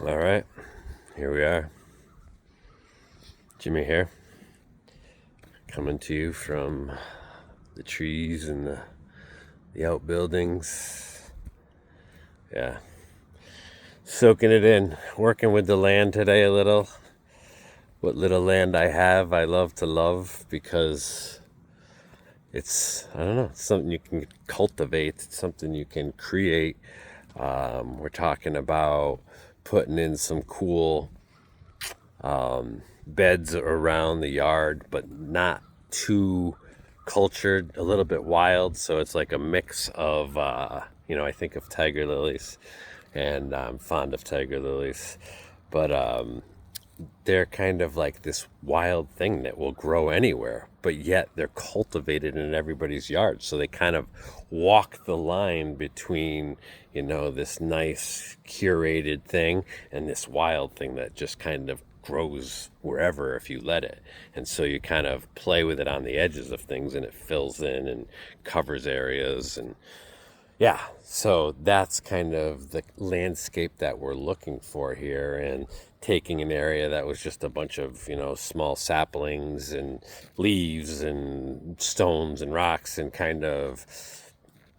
All right, here we are. Jimmy here, coming to you from the trees and the outbuildings. Yeah, soaking it in, working with the land today a little. What little land I have, I love to love because I don't know, it's something you can cultivate, it's something you can create. We're talking about putting in some cool beds around the yard, but not too cultured, a little bit wild. So it's like a mix of, I think of tiger lilies, and I'm fond of tiger lilies, but they're kind of like this wild thing that will grow anywhere, but yet they're cultivated in everybody's yard. So they kind of walk the line between, this nice curated thing and this wild thing that just kind of grows wherever if you let it. And so you kind of play with it on the edges of things, and it fills in and covers areas. And yeah, so that's kind of the landscape that we're looking for here, and taking an area that was just a bunch of, small saplings and leaves and stones and rocks, and kind of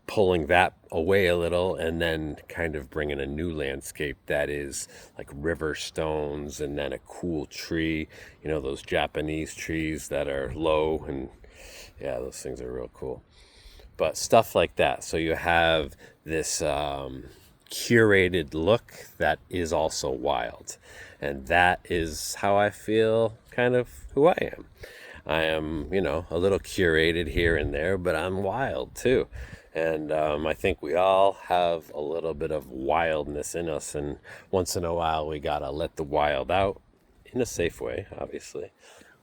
pulling that away a little, and then kind of bringing a new landscape that is like river stones, and then a cool tree, those Japanese trees that are low, and yeah, those things are real cool. But stuff like that. So you have this curated look that is also wild. And that is how I feel, kind of who I am. I am, a little curated here and there, but I'm wild too. And I think we all have a little bit of wildness in us. And once in a while, we got to let the wild out in a safe way, obviously.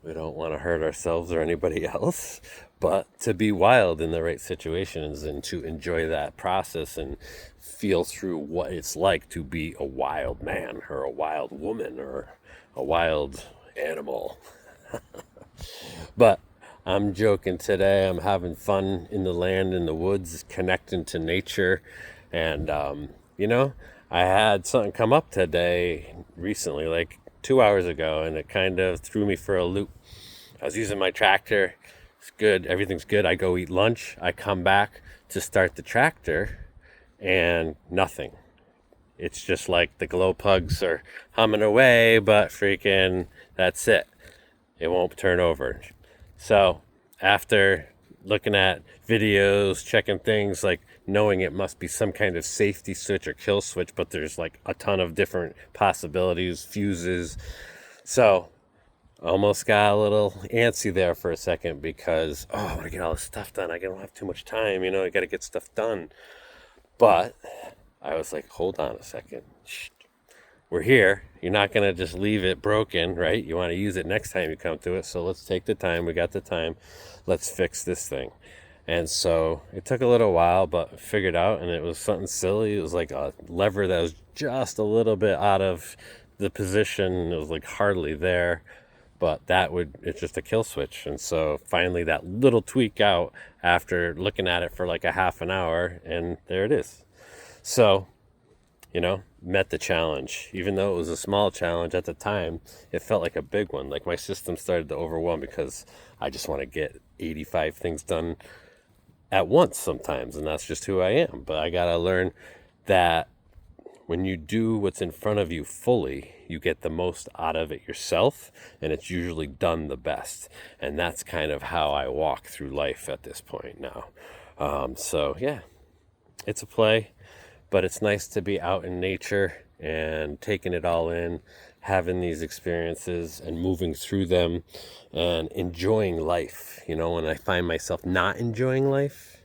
We don't want to hurt ourselves or anybody else, but to be wild in the right situations and to enjoy that process and feel through what it's like to be a wild man or a wild woman or a wild animal. But I'm joking today. I'm having fun in the land, in the woods, connecting to nature. And, I had something come up today recently, like 2 hours ago, and it kind of threw me for a loop. I was using my tractor. It's good. Everything's good. I go eat lunch. I come back to start the tractor, and nothing. It's just like the glow plugs are humming away, but freaking, that's it. It won't turn over. So after looking at videos, checking things, like knowing it must be some kind of safety switch or kill switch, but there's like a ton of different possibilities, fuses. So almost got a little antsy there for a second because, I want to get all this stuff done. I don't have too much time, I got to get stuff done. But I was like, hold on a second. Shh. We're here. You're not going to just leave it broken, right? You want to use it next time you come to it. So let's take the time. We got the time. Let's fix this thing. And so it took a little while, but figured out, and it was something silly. It was like a lever that was just a little bit out of the position. It was like hardly there, but it's just a kill switch. And so finally that little tweak out after looking at it for like a half an hour, and there it is. So, met the challenge. Even though it was a small challenge at the time, it felt like a big one. Like my system started to overwhelm because I just want to get 85 things done at once sometimes, and that's just who I am. But I got to learn that when you do what's in front of you fully, you get the most out of it yourself, and it's usually done the best. And that's kind of how I walk through life at this point now. So yeah, it's a play, but it's nice to be out in nature and taking it all in, having these experiences and moving through them and enjoying life. When I find myself not enjoying life,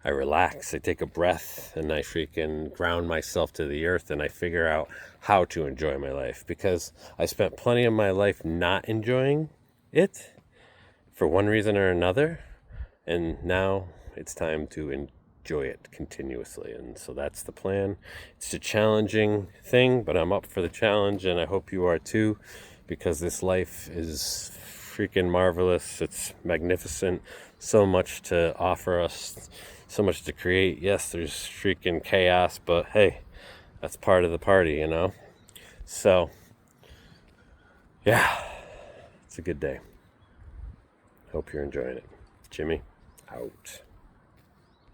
I relax, I take a breath, and I freaking ground myself to the earth, and I figure out how to enjoy my life, because I spent plenty of my life not enjoying it for one reason or another, and now it's time to enjoy it continuously. And so that's the plan. It's a challenging thing, but I'm up for the challenge, and I hope you are too, because this life is freaking marvelous. It's magnificent. So much to offer us, so much to create. Yes, there's freaking chaos, but hey, that's part of the party, So, yeah, it's a good day. Hope you're enjoying it. Jimmy, out.